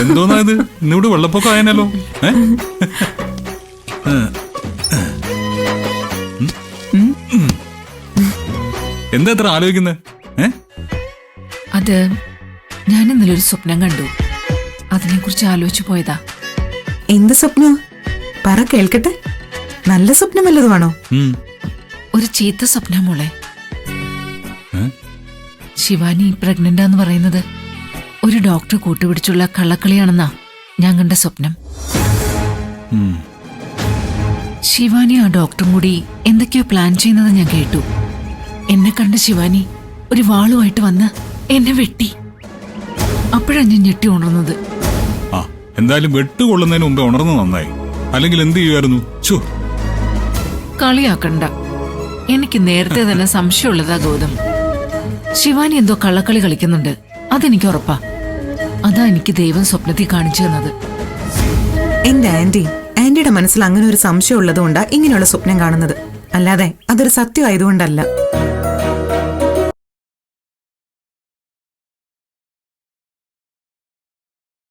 എന്തോന്നാ ഇത്? ഇന്നിവിടെ വെള്ളപ്പൊക്കം ആയനല്ലോ. എന്താ ഇത്ര ആലോചിക്കുന്നത്? അത് ഞാൻ ഇന്നലെ ഒരു സ്വപ്നം കണ്ടു. അതിനെ കുറിച്ച് ആലോചിച്ചു പോയതാ. എന്ത് സ്വപ്നം? പറ കേൾക്കട്ടെ. നല്ല സ്വപ്നം വല്ലതുമാണോ? ഒരു ചീത്ത സ്വപ്നം മോളെ. ശിവാനി പ്രഗ്നന്റാന്ന് പറയുന്നത് ഒരു ഡോക്ടർ കൂട്ടുപിടിച്ചുള്ള കള്ളക്കളിയാണെന്നാ ഞാൻ കണ്ട സ്വപ്നം. ശിവാനി ആ ഡോക്ടറും കൂടി എന്തൊക്കെയോ പ്ലാൻ ചെയ്യുന്നത് ഞാൻ കേട്ടു. എന്നെ കണ്ട ശിവാനി ഒരു വാളുമായിട്ട് വന്ന് എന്നെ വെട്ടി. അപ്പോഴാണ് ഞാൻ ഞെട്ടി ഉണർന്നത്. എന്തായാലും വെട്ടുകൊള്ളുന്നതിന് മുമ്പേ ഉണർന്നു നന്നായി. അല്ലെങ്കിൽ എന്ത് ചെയ്യുമായിരുന്നു? കളിയാക്കണ്ട. എനിക്ക് നേരത്തെ തന്നെ സംശയമുള്ളതാ ഗൗതം. ശിവാനി എന്തോ കള്ളക്കളി കളിക്കുന്നുണ്ട്, അതെനിക്ക് ഉറപ്പാ. അതാ എനിക്ക് ദൈവം സ്വപ്നത്തിൽ കാണിച്ചു തന്നത്. എന്റെ ആന്റിയുടെ മനസ്സിൽ അങ്ങനെ ഒരു സംശയം ഉള്ളതുകൊണ്ടാ ഇങ്ങനെയുള്ള സ്വപ്നം കാണുന്നത്. അല്ലാതെ അതൊരു സത്യമായതുകൊണ്ടല്ല.